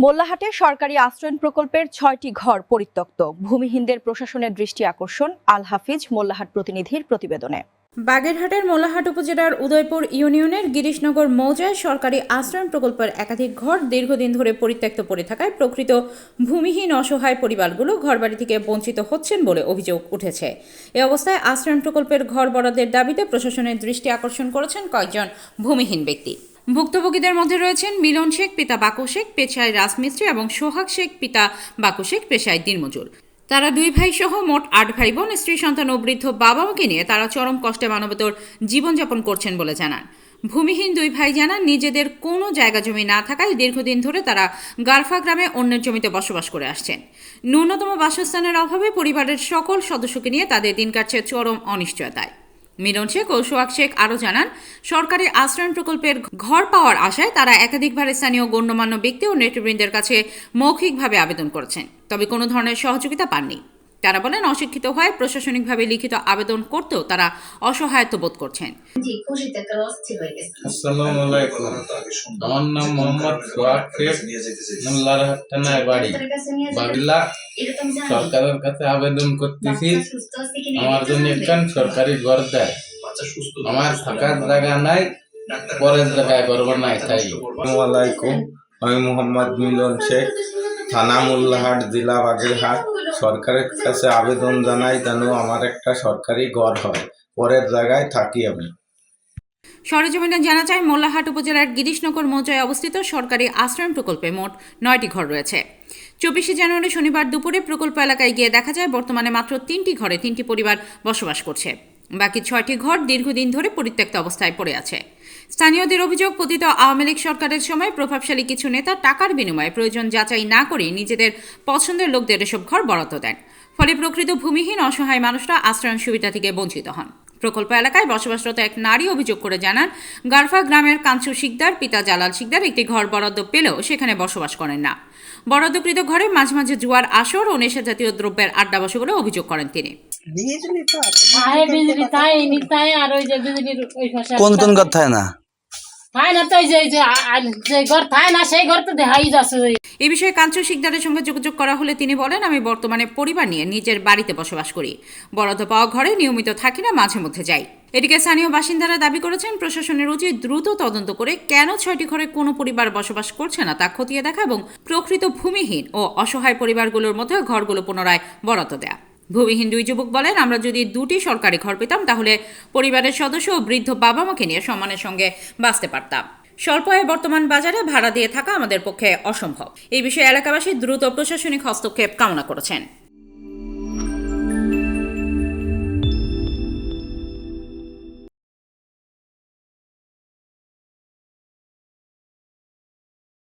মোল্লাহাটে সরকারি আশ্রয়ণ প্রকল্পের ৬টি ঘর পরিত্যক্ত। ভূমিহীনদের প্রশাসনের দৃষ্টি আকর্ষণ আল হাফিজ মোল্লাহাট প্রতিনিধির প্রতিবেদনে। বাগেরহাটের মোল্লাহাট উপজেলার উদয়পুর ইউনিয়নের গিরিশনগর মৌজায় সরকারি আশ্রয়ণ প্রকল্পের একাধিক ঘর দীর্ঘদিন ধরে পরিত্যক্ত পড়ে থাকায় প্রকৃত ভূমিহীন অসহায় পরিবারগুলো ঘরবাড়ি থেকে বঞ্চিত হচ্ছেন বলে অভিযোগ উঠেছে। এ অবস্থায় আশ্রয়ণ প্রকল্পের ঘর বরাদ্দের দাবিতে প্রশাসনের দৃষ্টি আকর্ষণ করেছেন কয়েকজন ভূমিহীন ব্যক্তি। ভুক্তভোগীদের মধ্যে রয়েছেন মিলন শেখ পিতা বাকু শেখ পেশায় রাজমিস্ত্রি এবং সোহাগ শেখ পিতা বাকু শেখ পেশায় দিনমজুর। তারা দুই ভাই সহ মোট ৮ ভাই বোন, স্ত্রী সন্তান ও বৃদ্ধ বাবা মাকে নিয়ে তারা চরম কষ্টে মানবেতর জীবনযাপন করছেন বলে জানান। ভূমিহীন দুই ভাই জানান নিজেদের কোনো জায়গা জমি না থাকায় দীর্ঘদিন ধরে তারা গারফা গ্রামে অন্যের জমিতে বসবাস করে আসছেন। ন্যূনতম বাসস্থানের অভাবে পরিবারের সকল সদস্যকে নিয়ে তাদের দিন কাটছে চরম অনিশ্চয়তায়। মিলন শেখ ও সোহাগ শেখ আরও জানান, সরকারি আশ্রয়ণ প্রকল্পের ঘর পাওয়ার আশায় তারা একাধিকবার স্থানীয় গণ্যমান্য ব্যক্তি ও নেতৃবৃন্দের কাছে মৌখিকভাবে আবেদন করেছেন, তবে কোনো ধরনের সহযোগিতা পাননি। তারা বলেন, অশিক্ষিত হয়ে প্রশাসনিকভাবে লিখিত আবেদন করতেও তারা অসহায়ত্ব বোধ করছেন। আসসালামু আলাইকুম, আমার নাম মোহাম্মদ সোহাগ শেখ, মোল্লাহাট থানায় বাড়ি বাগলা। সরকারের কাছে আবেদন করতেছি আমার জন্য একখান সরকারি ঘর দেয়। আমার থাকার জায়গা নাই, পরের জায়গায় ঘর বানাই তাই। আসসালামু আলাইকুম, আমি মোহাম্মদ মিলন শেখ, থানা মোল্লাহাট, জেলা বাগেরহাট। সরকারের কাছে আবেদন জানাই যেন আমার একটা সরকারি ঘর হয়, পরের জায়গায় থাকি আমি। সরেজমিনে জানা যায়, মোল্লাহাট উপজেলার গিরিশনগর মৌজায় অবস্থিত সরকারি আশ্রয়ণ প্রকল্পে মোট 9টি ঘর রয়েছে। 24শে জানুয়ারি শনিবার দুপুরে প্রকল্প এলাকায় গিয়ে দেখা যায় বর্তমানে মাত্র 3টি ঘরে 3টি পরিবার বসবাস করছে। বাকি 6টি ঘর দীর্ঘদিন ধরে পরিত্যক্ত অবস্থায় পড়ে আছে। স্থানীয়দের অভিযোগ, পতিত আওয়ামী লীগ সরকারের সময় প্রভাবশালী কিছু নেতা টাকার বিনিময়ে প্রয়োজন যাচাই না করে নিজেদের পছন্দের লোকদের এসব ঘর বরাদ্দ দেন। ফলে প্রকৃত ভূমিহীন অসহায় মানুষরা আশ্রয়ণ সুবিধা থেকে বঞ্চিত হন। প্রকল্প এলাকায় বসবাসরত এক নারী অভিযোগ করে জানান, গারফা গ্রামের কাঞ্চু শিকদার পিতা জালাল শিকদার একটি ঘর বরাদ্দ পেলেও সেখানে বসবাস করেন না। বরাদ্দকৃত ঘরে মাঝে মাঝে জুয়ার আসর ও নেশা জাতীয় দ্রব্যের আড্ডা বসে বলে অভিযোগ করেন তিনি। কোন কোন ঘর থাকে না? এই বিষয়ে কাঞ্চু শিকদারের সঙ্গে যোগাযোগ করা হলে তিনি বলেন, আমি বর্তমানে পরিবার নিয়ে নিজের বাড়িতে বসবাস করি। বরাদ্দ পাওয়া ঘরে নিয়মিত থাকি না, মাঝে মধ্যে যাই। এদিকে স্থানীয় বাসিন্দারা দাবি করেছেন, প্রশাসনের উচিত দ্রুত তদন্ত করে কেন 6টি ঘরে কোনো পরিবার বসবাস করছে না তা খতিয়ে দেখা এবং প্রকৃত ভূমিহীন ও অসহায় পরিবারগুলোর মধ্যে ঘরগুলো পুনরায় বরাদ্দ দেয়া। ভূমিহীন দুই যুবক বলেন, আমরা যদি 2টি সরকারি ঘর পেতাম তাহলে পরিবারের সদস্য ও বৃদ্ধ বাবা মাকে নিয়ে সম্মানের সঙ্গে বাঁচতে পারতাম। স্বল্প আয়ে বর্তমান বাজারে ভাড়া দিয়ে থাকা আমাদের পক্ষে অসম্ভব। এই বিষয়ে এলাকাবাসী দ্রুত প্রশাসনিক হস্তক্ষেপ কামনা করেছেন।